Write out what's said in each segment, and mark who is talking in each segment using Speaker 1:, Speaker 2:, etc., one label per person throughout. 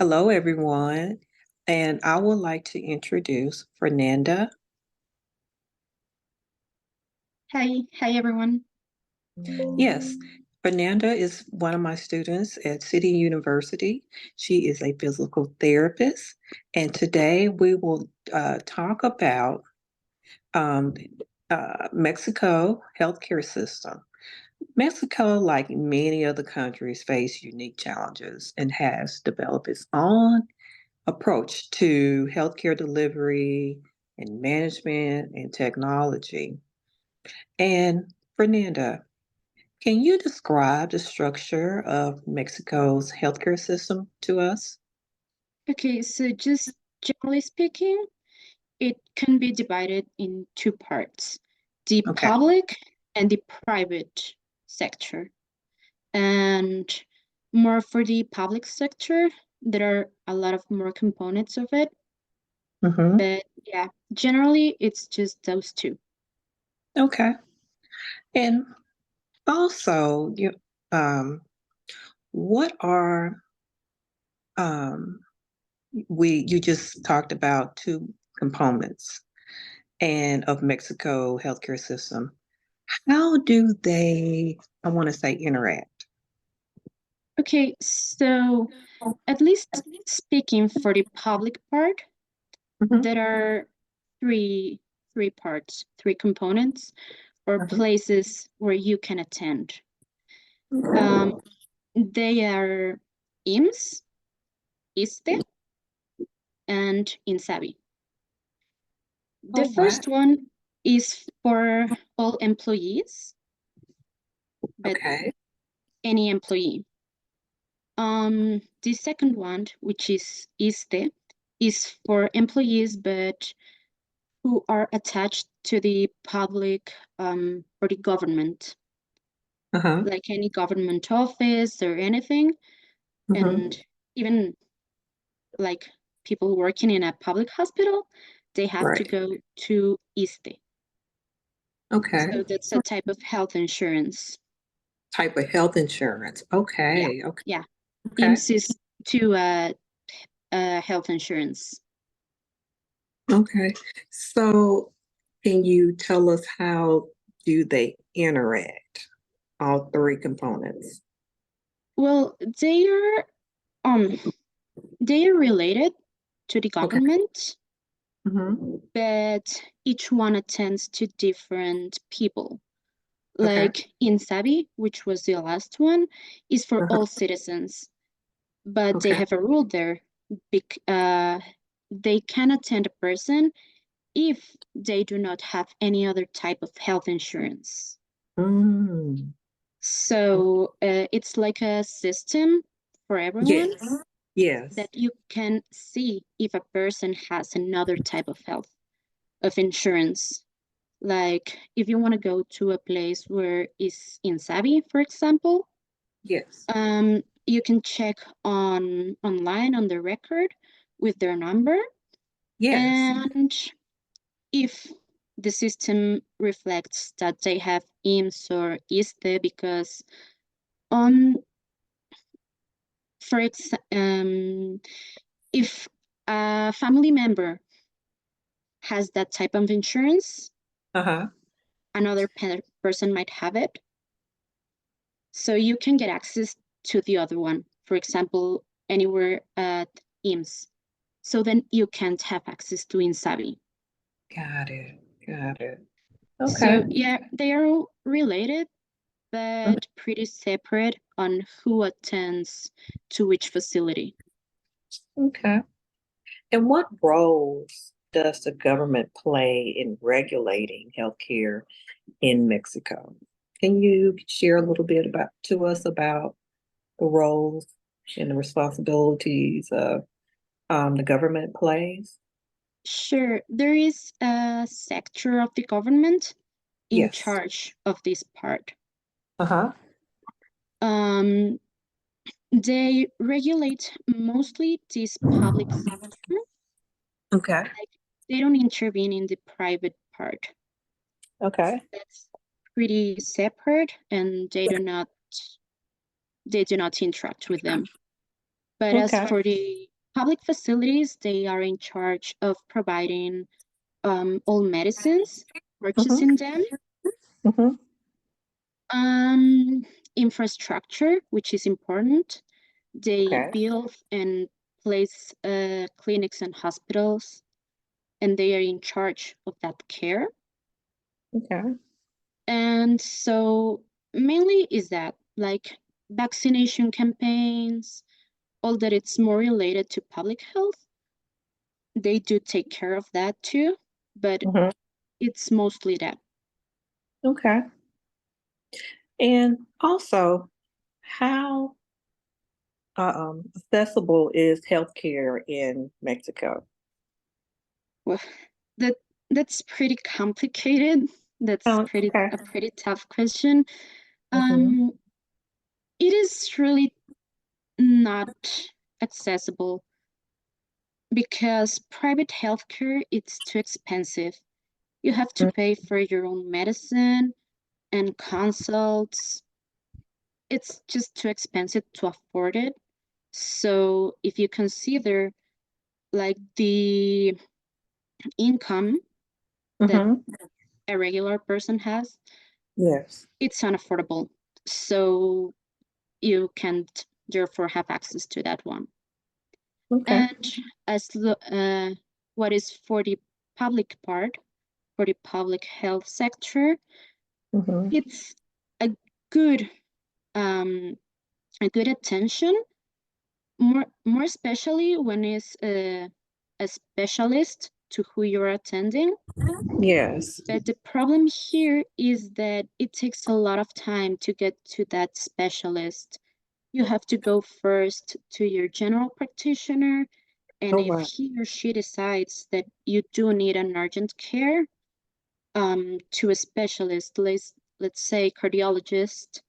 Speaker 1: Hello, everyone, and I would like to introduce Fernanda.
Speaker 2: Hi everyone.
Speaker 1: Yes, Fernanda is one of my students at City University. She is a physical therapist, and today we will talk about um, Mexico healthcare system. Mexico, like many other countries, face unique challenges and has developed its own approach to healthcare delivery and management and technology. And Fernanda, can you describe the structure of Mexico's healthcare system to us?
Speaker 2: Okay, so just generally speaking, it can be divided in two parts, the
Speaker 1: Okay.
Speaker 2: public and the private sector. And more for the public sector, there are a lot of more components of it.
Speaker 1: Mm-hmm.
Speaker 2: But yeah, generally it's just those two.
Speaker 1: Okay. And also, um, what are um, you just talked about two components and of Mexico healthcare system. How do they, I want to say, interact?
Speaker 2: Okay, so at least speaking for the public part,
Speaker 1: Mhm.
Speaker 2: there are three parts, three components or
Speaker 1: Mhm.
Speaker 2: places where you can attend. Um, they are IMSS, ISSSTE, and INSABI. The
Speaker 1: Oh, wow.
Speaker 2: first one is for all employees, but
Speaker 1: Okay.
Speaker 2: any employee. The second one, which is ISSSTE, is for employees, but who are attached to the public or the government,
Speaker 1: Uh-huh.
Speaker 2: like any government office or anything,
Speaker 1: Mhm.
Speaker 2: and even like people working in a public hospital, they have to
Speaker 1: Right.
Speaker 2: go to ISSSTE.
Speaker 1: Okay.
Speaker 2: So that's a type of health insurance.
Speaker 1: Type of health insurance.
Speaker 2: Yeah,
Speaker 1: Okay. Okay.
Speaker 2: yeah.
Speaker 1: Okay.
Speaker 2: IMSS is to health insurance.
Speaker 1: Okay. So can you tell us how do they interact? All three components.
Speaker 2: Well, um they are related to the
Speaker 1: Okay.
Speaker 2: government,
Speaker 1: Mm-hmm.
Speaker 2: but each one attends to different people.
Speaker 1: Okay.
Speaker 2: Like in Sabi, which was the last one, is for
Speaker 1: Uh-huh.
Speaker 2: all citizens, but they
Speaker 1: Okay.
Speaker 2: have a rule there. They can attend a person if they do not have any other type of health insurance.
Speaker 1: Mm.
Speaker 2: So it's like a system for everyone
Speaker 1: Yes. Yes.
Speaker 2: that you can see if a person has another type of health of insurance. Like if you want to go to a place where is in Sabi, for example,
Speaker 1: Yes.
Speaker 2: you can check online on the record with their number,
Speaker 1: Yes.
Speaker 2: and if the system reflects that they have IMSS or ISSSTE, because um for if a family member has that type of insurance,
Speaker 1: Uh-huh.
Speaker 2: another person might have it, so you can get access to the other one, for example, anywhere at IMSS, so then you can't have access to INSABI.
Speaker 1: Got it. Got it. Okay.
Speaker 2: So yeah, they are all related but pretty separate on who attends to which facility.
Speaker 1: Okay. And what roles does the government play in regulating healthcare in Mexico? Can you share a little bit about to us about the roles and the responsibilities of the government plays?
Speaker 2: Sure, there is a sector of the government in
Speaker 1: Yes.
Speaker 2: charge of this part.
Speaker 1: Uh-huh.
Speaker 2: Um, they regulate mostly this public sector.
Speaker 1: Okay.
Speaker 2: Like they don't intervene in the private part.
Speaker 1: Okay.
Speaker 2: That's pretty separate, and they do not interact with them. But as
Speaker 1: Okay.
Speaker 2: for the public facilities, they are in charge of providing all medicines,
Speaker 1: Mm-hmm.
Speaker 2: purchasing them,
Speaker 1: Mm-hmm.
Speaker 2: um, infrastructure, which is important. They
Speaker 1: Okay.
Speaker 2: build and place clinics and hospitals, and they are in charge of that care.
Speaker 1: Okay.
Speaker 2: And so mainly is that like vaccination campaigns, all that it's more related to public health. They do take care of that too, but
Speaker 1: Mm-hmm.
Speaker 2: it's mostly that.
Speaker 1: Okay. And also, how accessible is healthcare in Mexico?
Speaker 2: Well, that that's pretty complicated. That's
Speaker 1: Oh, okay.
Speaker 2: a pretty tough question.
Speaker 1: Mm-hmm.
Speaker 2: Um, it is really not accessible because private healthcare it's too expensive. You have to pay for your own medicine and consults. It's just too expensive to afford it. So if you consider like the income that
Speaker 1: Mm-hmm.
Speaker 2: a regular person has,
Speaker 1: Yes.
Speaker 2: it's unaffordable. So you can't therefore have access to that one.
Speaker 1: Okay.
Speaker 2: And as what is for the public part, for the public health sector,
Speaker 1: Mm-hmm.
Speaker 2: it's a good um, a good attention, more especially when it's a specialist to who you're attending.
Speaker 1: Yes.
Speaker 2: But the problem here is that it takes a lot of time to get to that specialist. You have to go first to your general practitioner, and
Speaker 1: Oh,
Speaker 2: if
Speaker 1: wow.
Speaker 2: he or she decides that you do need an urgent care, to a specialist, let's say cardiologist,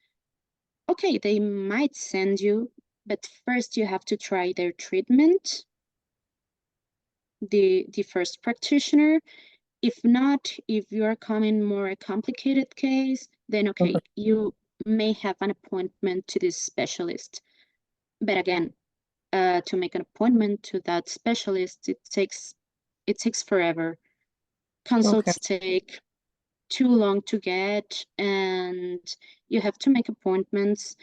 Speaker 2: okay, they might send you, but first you have to try their treatment, the first practitioner. If not, if you're coming more a complicated case, then okay, you may have an appointment to this specialist. But again, to make an appointment to that specialist, it takes forever.
Speaker 1: Okay.
Speaker 2: Consults take too long to get, and you have to make appointments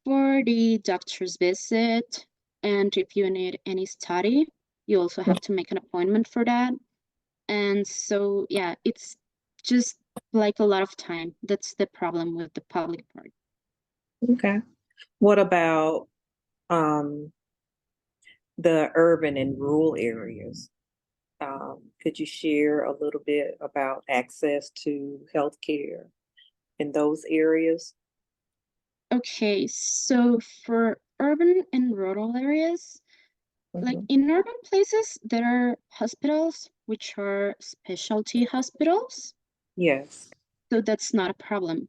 Speaker 2: for the doctor's visit. And if you need any study, you also have to make an appointment for that. And so, yeah, it's just like a lot of time. That's the problem with the public part.
Speaker 1: Okay. What about um the urban and rural areas? Could you share a little bit about access to healthcare in those areas?
Speaker 2: Okay, so for urban and rural areas, like
Speaker 1: Hmm.
Speaker 2: in urban places, there are hospitals which are specialty hospitals.
Speaker 1: Yes.
Speaker 2: So that's not a problem.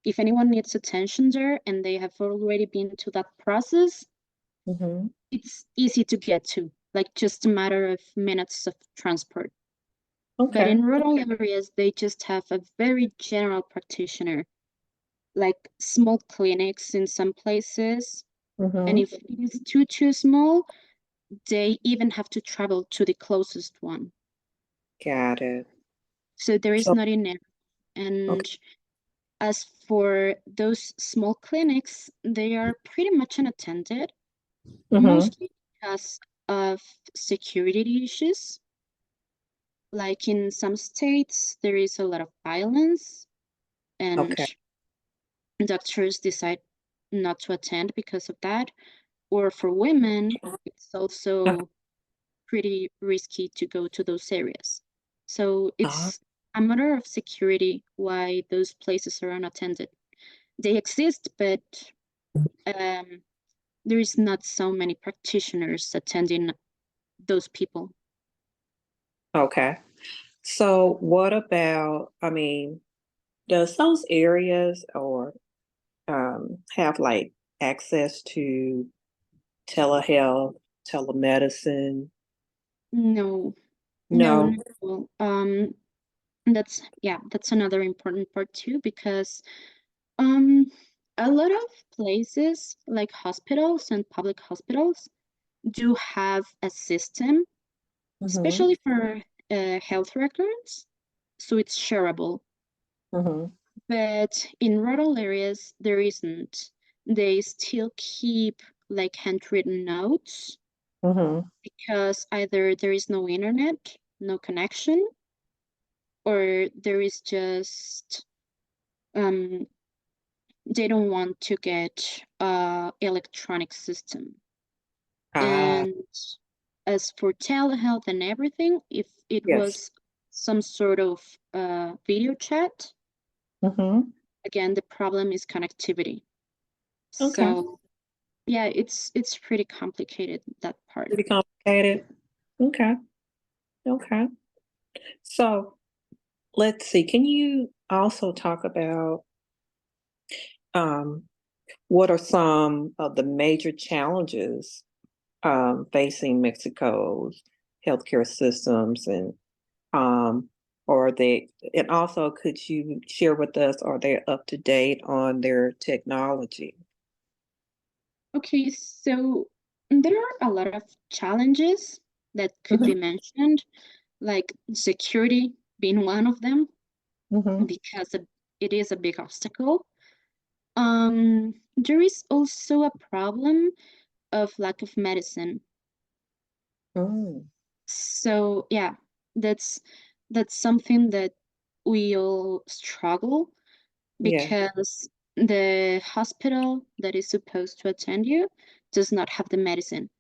Speaker 2: If anyone needs attention there and they have already been to that process,
Speaker 1: Hmm.
Speaker 2: it's easy to get to, like just a matter of minutes of transport. But
Speaker 1: Okay.
Speaker 2: in rural areas, they just have a very general practitioner, like small clinics in some places. And
Speaker 1: Hmm.
Speaker 2: if it is too small, they even have to travel to the closest one.
Speaker 1: Got it.
Speaker 2: So there is
Speaker 1: So,
Speaker 2: not enough.
Speaker 1: okay.
Speaker 2: And as for those small clinics, they are pretty much unattended,
Speaker 1: Hmm.
Speaker 2: mostly because of security issues. Like in some states, there is a lot of violence, and
Speaker 1: Okay.
Speaker 2: doctors decide not to attend because of that. Or for women, it's also pretty risky to go to those areas. So
Speaker 1: Uh,
Speaker 2: it's a matter of security why those places are unattended. They exist, but um, there is not so many practitioners attending those people.
Speaker 1: okay. So what about, does those areas or have like access to telehealth, telemedicine?
Speaker 2: No,
Speaker 1: No.
Speaker 2: no. That's yeah, that's another important part too because um, a lot of places like hospitals and public hospitals, do have a system, especially for health records, so it's shareable. But in rural areas, there isn't. They still keep like handwritten notes because either there is no internet, no connection, or there is just they don't want to get electronic system.
Speaker 1: Ah,
Speaker 2: And as for telehealth and everything, if it
Speaker 1: yes.
Speaker 2: was some sort of video chat, again, the problem is connectivity.
Speaker 1: Okay.
Speaker 2: So yeah, it's pretty complicated, that part.
Speaker 1: Pretty complicated. Okay. Okay. So let's see. Can you also talk about um, what are some of the major challenges facing Mexico's healthcare systems, and are they? And also, could you share with us? Are they up to date on their technology?
Speaker 2: Okay, so there are a lot of challenges that could be
Speaker 1: Hmm.
Speaker 2: mentioned, like security being one of them,
Speaker 1: Hmm.
Speaker 2: because it is a big obstacle. There is also a problem of lack of medicine.
Speaker 1: Mm.
Speaker 2: So yeah, that's that's something that we all struggle
Speaker 1: Yeah.
Speaker 2: because the hospital that is supposed to attend you does not have the medicine.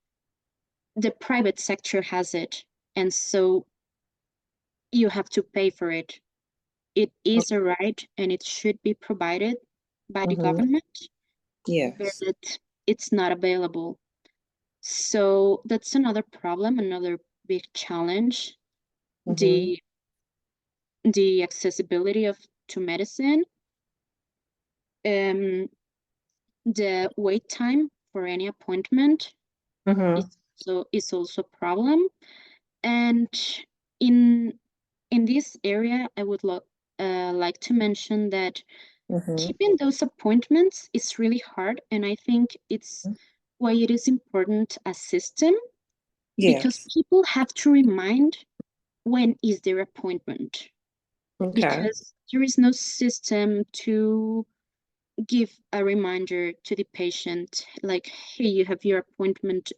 Speaker 2: The private sector has it, and so you have to pay for it. It is a right and it should be provided by the
Speaker 1: Mm-hmm.
Speaker 2: government, but
Speaker 1: Yes.
Speaker 2: it's not available. So that's another problem, another big challenge,
Speaker 1: Mm-hmm.
Speaker 2: the accessibility of to medicine, um, the wait time for any appointment is
Speaker 1: Mm-hmm.
Speaker 2: also a problem. And in this area, I would like to mention that
Speaker 1: Mm-hmm.
Speaker 2: keeping those appointments is really hard, and I think it's why it is important a system, because
Speaker 1: Yes.
Speaker 2: people have to remind when is their appointment,
Speaker 1: Okay.
Speaker 2: because there is no system to give a reminder to the patient like, hey, you have your appointment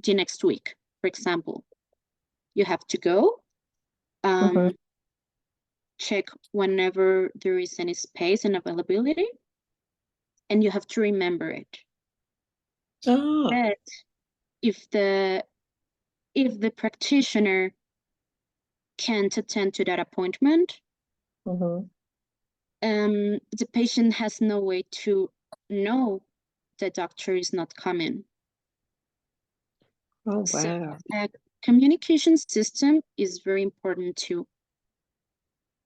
Speaker 2: the next week, for example. You have to go,
Speaker 1: Mm-hmm.
Speaker 2: um, check whenever there is any space and availability, and you have to remember it.
Speaker 1: Ah.
Speaker 2: But if the practitioner can't attend to that appointment,
Speaker 1: Mm-hmm.
Speaker 2: the patient has no way to know the doctor is not coming.
Speaker 1: Oh,
Speaker 2: So
Speaker 1: wow.
Speaker 2: a communication system is very important too,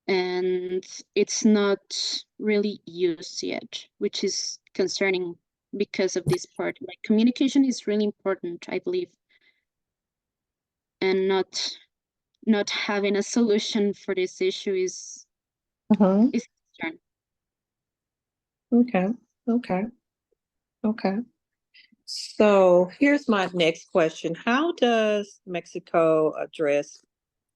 Speaker 2: and it's not really used yet, which is concerning because of this part. Like communication is really important, I believe, and not having a solution for this issue
Speaker 1: Mm-hmm.
Speaker 2: is a concern.
Speaker 1: Okay. Okay. Okay. So here's my next question. How does Mexico address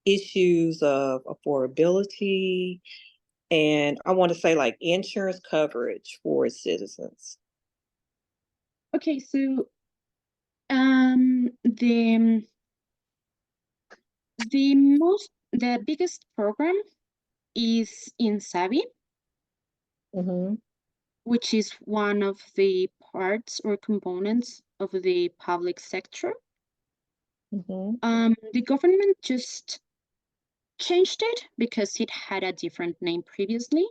Speaker 1: issues of affordability and I want to say like insurance coverage for its citizens?
Speaker 2: Okay, so the biggest program is in Savi,
Speaker 1: Mm-hmm.
Speaker 2: which is one of the parts or components of the public sector.
Speaker 1: Mm-hmm.
Speaker 2: The government just changed it because it had a different name previously.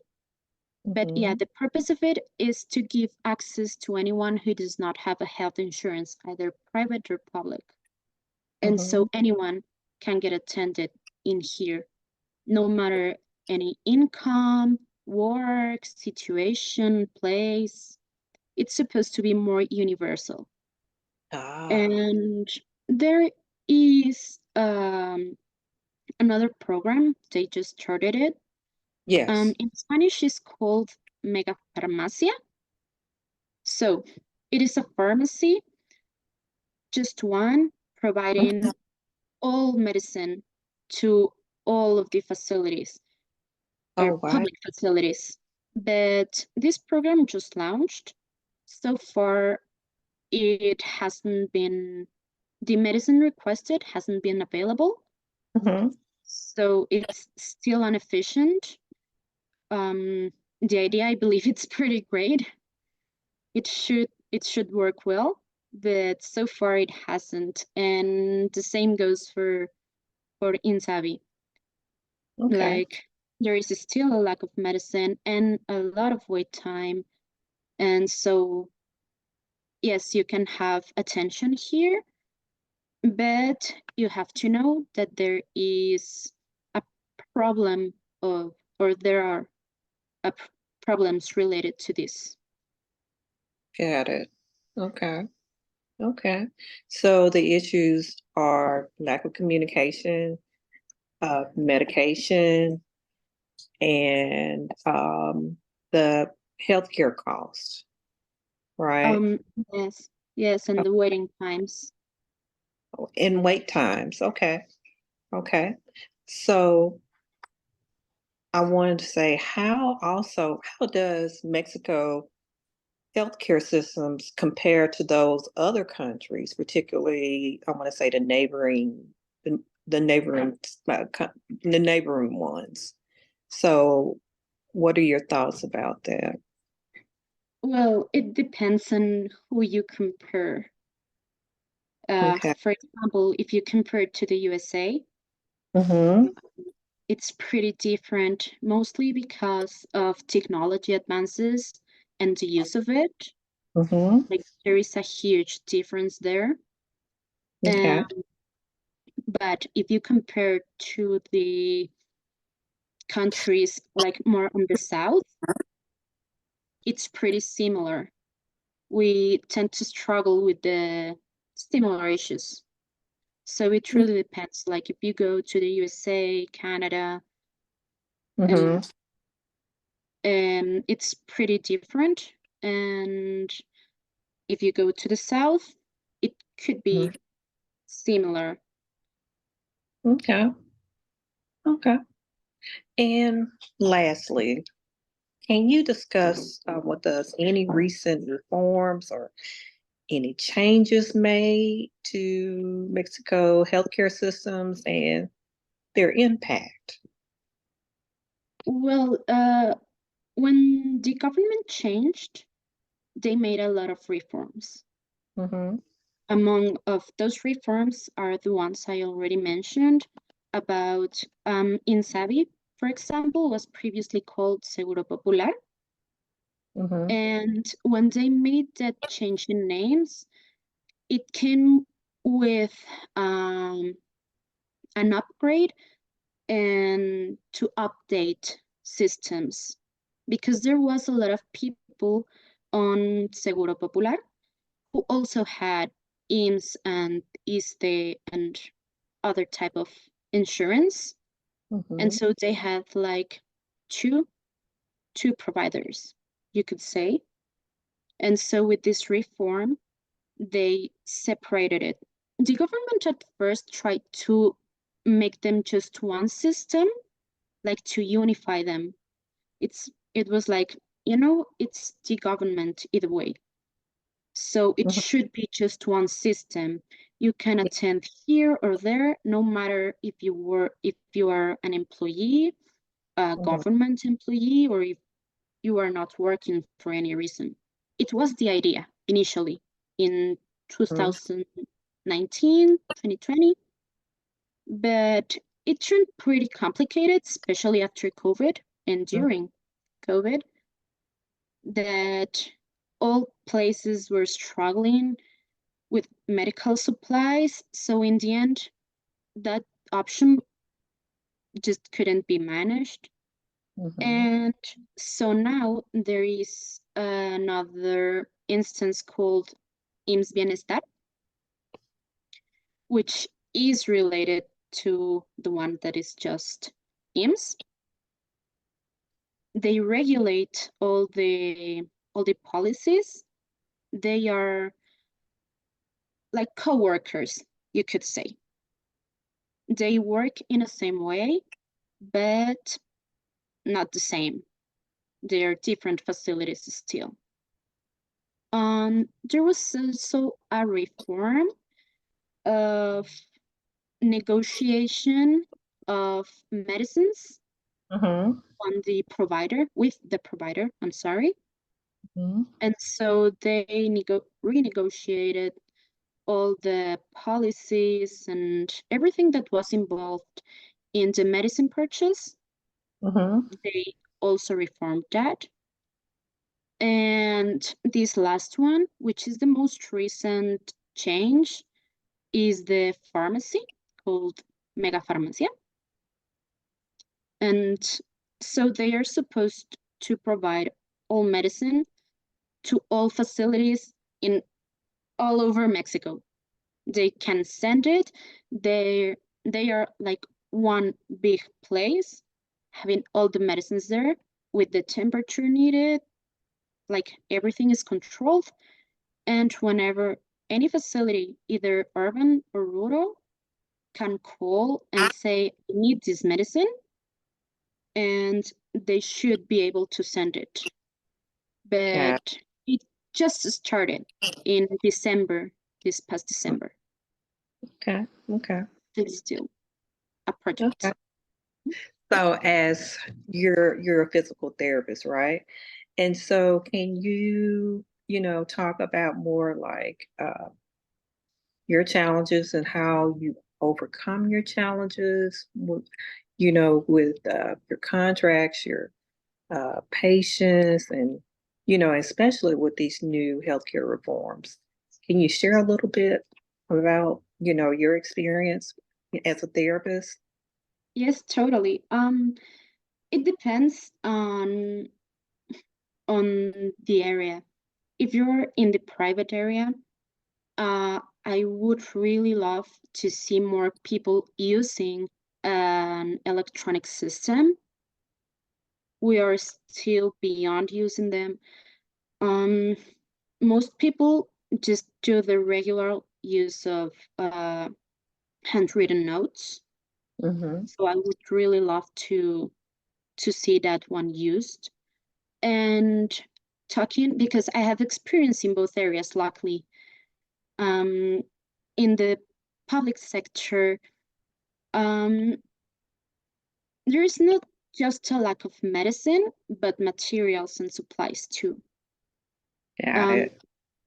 Speaker 2: But yeah,
Speaker 1: Mm-hmm.
Speaker 2: the purpose of it is to give access to anyone who does not have a health insurance, either private or public. And
Speaker 1: Mm-hmm.
Speaker 2: so anyone can get attended in here, no matter any income, work, situation, place. It's supposed to be more universal.
Speaker 1: Ah,
Speaker 2: And there is another program, they just started it.
Speaker 1: yes.
Speaker 2: In Spanish, it's called Mega Farmacia. So it is a pharmacy just one, providing all medicine to all of the facilities or
Speaker 1: Oh, wow.
Speaker 2: public facilities. But this program just launched. So far, it hasn't been, the medicine requested hasn't been available.
Speaker 1: Mhm.
Speaker 2: So it's still inefficient. The idea, I believe it's pretty great. It should work well, but so far it hasn't. And the same goes for Insabi.
Speaker 1: Okay.
Speaker 2: Like there is still a lack of medicine and a lot of wait time. And so yes, you can have attention here, but you have to know that there is a problem of, or there are problems related to this.
Speaker 1: Got it. Okay. Okay. So the issues are lack of communication, medication, and the healthcare costs, right?
Speaker 2: Um, yes, yes, and the waiting times.
Speaker 1: And wait times. Okay. Okay. So I wanted to say how does Mexico healthcare systems compare to those other countries, particularly I want to say the neighboring the neighboring ones. So, what are your thoughts about that?
Speaker 2: Well, it depends on who you compare.
Speaker 1: Okay.
Speaker 2: For example, if you compare it to the USA,
Speaker 1: Mm-hmm.
Speaker 2: it's pretty different, mostly because of technology advances and the use of it.
Speaker 1: Mm-hmm.
Speaker 2: Like there is a huge difference there.
Speaker 1: Okay.
Speaker 2: But if you compare to the countries like more on the south, it's pretty similar. We tend to struggle with the similar issues. So it really depends. Like if you go to the USA, Canada, and
Speaker 1: Mm-hmm.
Speaker 2: it's pretty different. And if you go to the south, it could be similar.
Speaker 1: Okay. Okay. And lastly, can you discuss with us any recent reforms or any changes made to Mexico healthcare systems and their impact?
Speaker 2: Well, when the government changed, they made a lot of reforms.
Speaker 1: Mm-hmm.
Speaker 2: Among of those reforms are the ones I already mentioned about Insabi, for example, was previously called Seguro Popular.
Speaker 1: Mm-hmm.
Speaker 2: And when they made that change in names, it came with an upgrade and to update systems because there was a lot of people on Seguro Popular who also had IMSS and ISSSTE and other type of insurance. And
Speaker 1: Mm-hmm.
Speaker 2: so they had like two two providers, you could say. And so with this reform, they separated it. The government at first tried to make them just one system, like to unify them. It was like, it's the government either way. So it
Speaker 1: Mm-hmm.
Speaker 2: should be just one system. You can attend here or there, no matter if you are an employee, a
Speaker 1: Mm-hmm.
Speaker 2: government employee, or if you are not working for any reason. It was the idea initially in 2019, 2020, but it turned pretty complicated, especially after COVID and during COVID, that all places were struggling with medical supplies. So in the end, that option just couldn't be managed.
Speaker 1: Mm-hmm.
Speaker 2: And so now there is another instance called IMSS Bienestar, which is related to the one that is just IMSS. They regulate all the policies. They are like co-workers, you could say. They work in the same way, but not the same. They're different facilities still. There was also a reform of negotiation of medicines
Speaker 1: Mm-hmm.
Speaker 2: on the provider, with the provider, I'm sorry.
Speaker 1: Mm-hmm.
Speaker 2: And so they renegotiated all the policies and everything that was involved in the medicine purchase.
Speaker 1: Mm-hmm.
Speaker 2: They also reformed that. And this last one, which is the most recent change, is the pharmacy called Mega Farmacia. And so they are supposed to provide all medicine to all facilities in all over Mexico. They can send it. They are like one big place, having all the medicines there with the temperature needed, like everything is controlled. And whenever any facility, either urban or rural, can call and say, I need this medicine, and they should be able to send it.
Speaker 1: Got
Speaker 2: But it just started in December, this past December.
Speaker 1: Okay. Okay.
Speaker 2: It's still a
Speaker 1: Okay.
Speaker 2: project.
Speaker 1: So as you're a physical therapist, right? And so can you, talk about more like your challenges and how you overcome your challenges with, with your contracts, your patients, and, especially with these new healthcare reforms. Can you share a little bit about, your experience as a therapist?
Speaker 2: Yes, totally. It depends on the area. If you're in the private area, I would really love to see more people using an electronic system. We are still beyond using them. Um, Most people just do the regular use of handwritten notes.
Speaker 1: Mm-hmm.
Speaker 2: So I would really love to see that one used. And talking, because I have experience in both areas, luckily. Um, in the public sector, um, there is not just a lack of medicine, but materials and supplies too.
Speaker 1: Got
Speaker 2: Um,
Speaker 1: it.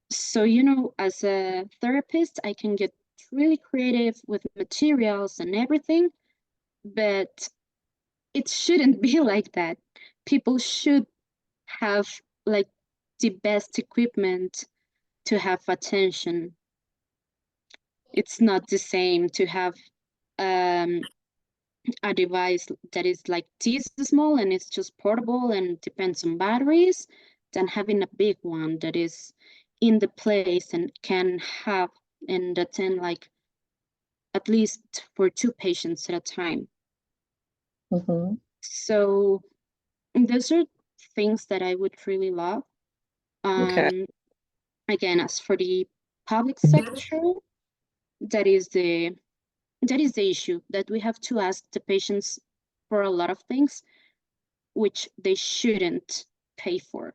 Speaker 2: so, as a therapist, I can get really creative with materials and everything, but it shouldn't be like that. People should have like the best equipment to have attention. It's not the same to have um, a device that is like this small and it's just portable and depends on batteries than having a big one that is in the place and can have and attend like at least for two patients at a time.
Speaker 1: Mm-hmm.
Speaker 2: So those are things that I would really love.
Speaker 1: Okay.
Speaker 2: Um, Again, as for the public sector, that is the that is the issue, that we have to ask the patients for a lot of things which they shouldn't pay for.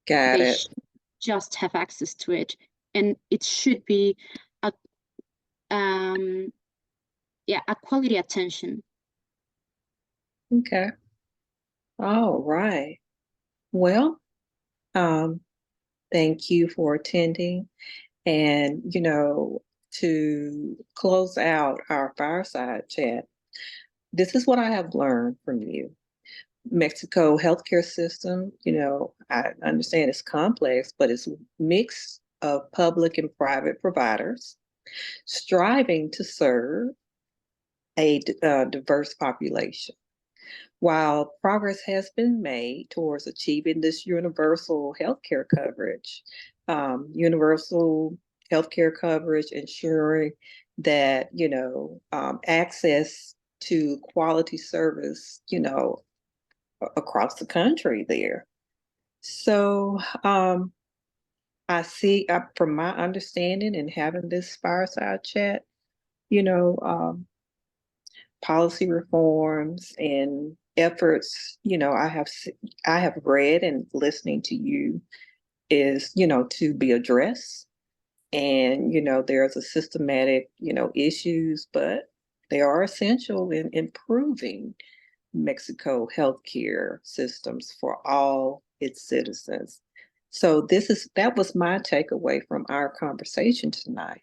Speaker 1: Got
Speaker 2: They
Speaker 1: it.
Speaker 2: should just have access to it, and it should be a um a quality attention.
Speaker 1: Okay. All right. Well, um, thank you for attending. And, to close out our fireside chat, this is what I have learned from you. Mexico healthcare system, I understand it's complex, but it's a mix of public and private providers striving to serve a diverse population. While progress has been made towards achieving this universal healthcare coverage, universal healthcare coverage ensuring that, access to quality service, across the country there. So I see, from my understanding and having this fireside chat, you know, policy reforms and efforts, I have read and listening to you is, to be addressed. And, there's a systematic, issues, but they are essential in improving Mexico healthcare systems for all its citizens. So that was my takeaway from our conversation tonight.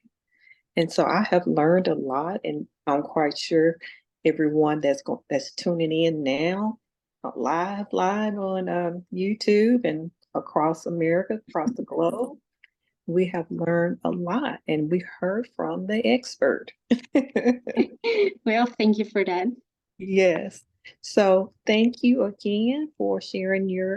Speaker 1: And so I have learned a lot, and I'm quite sure everyone that's tuning in now, live on YouTube and across America, across the globe, we have learned a lot, and we heard from the expert.
Speaker 2: Well, thank you for that.
Speaker 1: Yes. So thank you again for sharing your